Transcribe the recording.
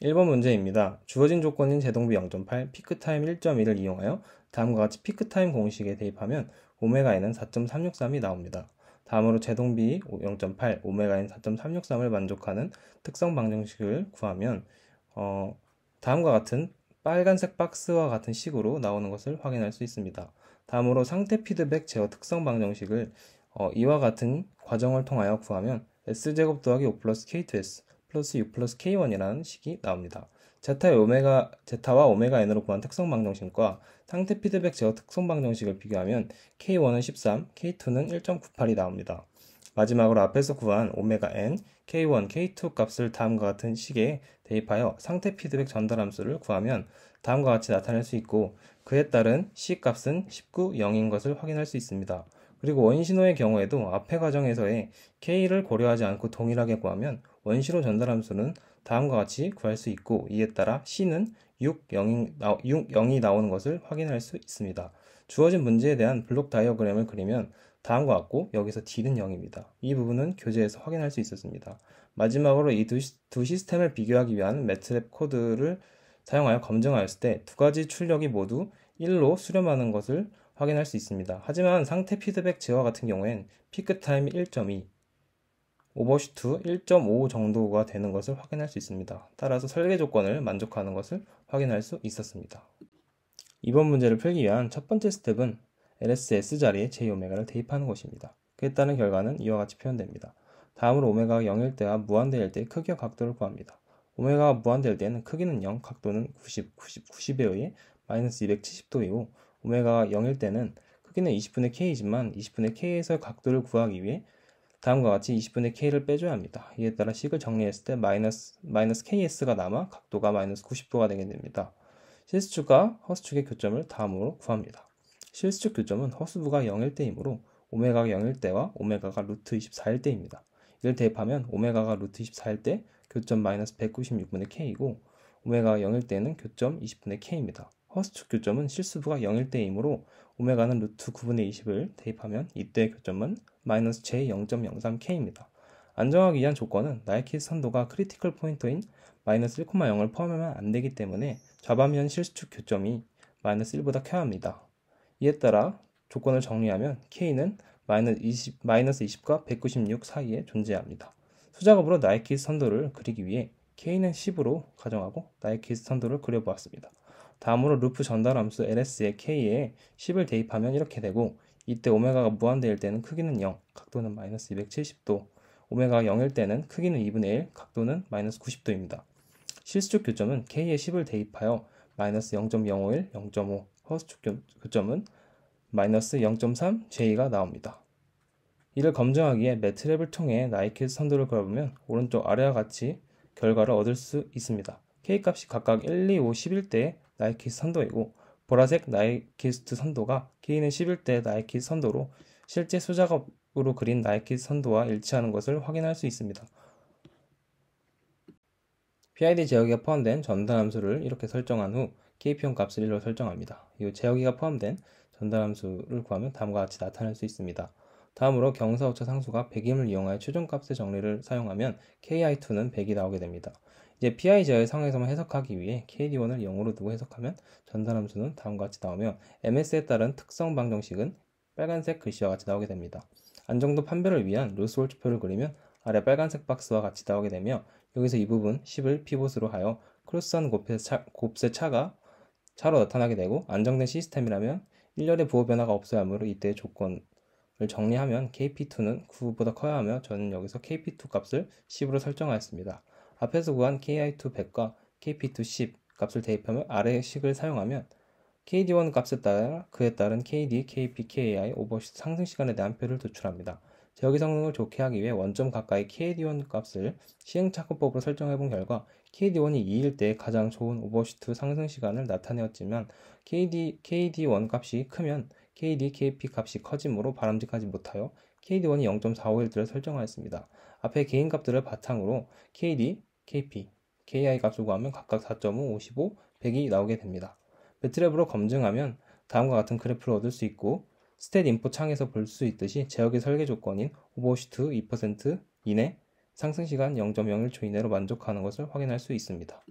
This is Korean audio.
1번 문제입니다. 주어진 조건인 제동비 0.8, 피크타임 1.1을 이용하여 다음과 같이 피크타임 공식에 대입하면 오메가 n은 4.363이 나옵니다. 다음으로 제동비 0.8, 오메가 n 4.363을 만족하는 특성 방정식을 구하면 다음과 같은 빨간색 박스와 같은 식으로 나오는 것을 확인할 수 있습니다. 다음으로 상태 피드백 제어 특성 방정식을 이와 같은 과정을 통하여 구하면 s제곱 더하기 5 플러스 k2s 플러스 6 플러스 k1이라는 식이 나옵니다. 제타와 오메가 n으로 구한 특성 방정식과 상태 피드백 제어 특성 방정식을 비교하면 k1은 13, k2는 1.98이 나옵니다. 마지막으로 앞에서 구한 오메가 n, k1, k2 값을 다음과 같은 식에 대입하여 상태 피드백 전달 함수를 구하면 다음과 같이 나타낼 수 있고 그에 따른 c 값은 19, 0인 것을 확인할 수 있습니다. 그리고 원시노의 경우에도 앞의 과정에서의 k를 고려하지 않고 동일하게 구하면 원시로 전달 함수는 다음과 같이 구할 수 있고 이에 따라 c는 6, 0이 나오는 것을 확인할 수 있습니다. 주어진 문제에 대한 블록 다이어그램을 그리면 다음과 같고 여기서 D는 0입니다. 이 부분은 교재에서 확인할 수 있었습니다. 마지막으로 이 두 시스템을 비교하기 위한 매트랩 코드를 사용하여 검증하였을 때 두 가지 출력이 모두 1로 수렴하는 것을 확인할 수 있습니다. 하지만 상태 피드백 제어 같은 경우엔 피크타임 1.2, 오버슈트 1.5 정도가 되는 것을 확인할 수 있습니다. 따라서 설계 조건을 만족하는 것을 확인할 수 있었습니다. 이번 문제를 풀기 위한 첫 번째 스텝은 LSS 자리에 J오메가를 대입하는 것입니다. 그에 따른 결과는 이와 같이 표현됩니다. 다음으로 오메가가 0일 때와 무한대일 때의 크기와 각도를 구합니다. 오메가가 무한대일 때는 크기는 0, 각도는 90에 의해 마이너스 270도이고 오메가가 0일 때는 크기는 20분의 K이지만 20분의 K에서 각도를 구하기 위해 다음과 같이 20분의 K를 빼줘야 합니다. 이에 따라 식을 정리했을 때 마이너스 KS가 남아 각도가 마이너스 90도가 되게 됩니다. 실수축과 허수축의 교점을 다음으로 구합니다. 실수축 교점은 허수부가 0일 때이므로 오메가가 0일 때와 오메가가 루트 24일 때입니다. 이를 대입하면 오메가가 루트 24일 때 교점 마이너스 196분의 K이고 오메가가 0일 때는 교점 20분의 K입니다. 허수축 교점은 실수부가 0일 때이므로 오메가는 루트 9분의 20을 대입하면 이때의 교점은 마이너스 j0.03k입니다. 안정하기 위한 조건은 나이키 선도가 크리티컬 포인터인 마이너스 1,0을 포함하면 안되기 때문에 좌반면 실수축 교점이 마이너스 1보다 커야 합니다. 이에 따라 조건을 정리하면 k는 마이너스 20과 196 사이에 존재합니다. 수작업으로 나이키 선도를 그리기 위해 k는 10으로 가정하고 나이키 선도를 그려보았습니다. 다음으로 루프 전달 함수 ls의 k에 10을 대입하면 이렇게 되고 이때 오메가가 무한대일 때는 크기는 0, 각도는 마이너스 270도, 오메가가 0일 때는 크기는 2분의 1, 각도는 마이너스 90도입니다. 실수축 교점은 k에 10을 대입하여 마이너스 0.051, 0.5, 허수축 교점은 마이너스 0.3, j가 나옵니다. 이를 검증하기에 매트랩을 통해 나이키스 선도를 그려보면 오른쪽 아래와 같이 결과를 얻을 수 있습니다. K값이 각각 1, 2, 5, 11대의 나이키스 선도이고 보라색 나이키스트 선도가 K는 11대 나이키스 선도로 실제 수작업으로 그린 나이키스 선도와 일치하는 것을 확인할 수 있습니다. PID 제어기가 포함된 전달 함수를 이렇게 설정한 후 KP용 값을 1로 설정합니다. 이 제어기가 포함된 전달 함수를 구하면 다음과 같이 나타낼 수 있습니다. 다음으로 경사오차 상수가 100임을 이용하여 최종값의 정리를 사용하면 KI2는 100이 나오게 됩니다. 이제 PI 제어의 상황에서만 해석하기 위해 KD1을 0으로 두고 해석하면 전달함수는 다음과 같이 나오며 MS에 따른 특성 방정식은 빨간색 글씨와 같이 나오게 됩니다. 안정도 판별을 위한 루스월츠표를 그리면 아래 빨간색 박스와 같이 나오게 되며 여기서 이 부분 10을 피봇으로 하여 크로스한 곱세 차로 나타나게 되고 안정된 시스템이라면 일렬의 부호 변화가 없어야 하므로 이때의 조건을 정리하면 KP2는 9보다 커야 하며 저는 여기서 KP2 값을 10으로 설정하였습니다. 앞에서 구한 KI2 100과 KP2 10 값을 대입하며 아래의 식을 사용하면 KD1 값에 따라 그에 따른 KD, KP, KI 오버슈트 상승 시간에 대한 표를 도출합니다. 제어기 성능을 좋게 하기 위해 원점 가까이 KD1 값을 시행착오법으로 설정해본 결과 KD1이 2일 때 가장 좋은 오버슈트 상승 시간을 나타내었지만 KD1 값이 크면 KD, KP 값이 커지므로 바람직하지 못하여 KD1이 0.451를 설정하였습니다. 앞에 개인 값들을 바탕으로 KD, KP, KI 값을 구하면 각각 4.5, 55, 100이 나오게 됩니다. 매트랩으로 검증하면 다음과 같은 그래프를 얻을 수 있고 스탯 인포 창에서 볼 수 있듯이 제어기 설계 조건인 오버슈트 2% 이내, 상승시간 0.01초 이내로 만족하는 것을 확인할 수 있습니다.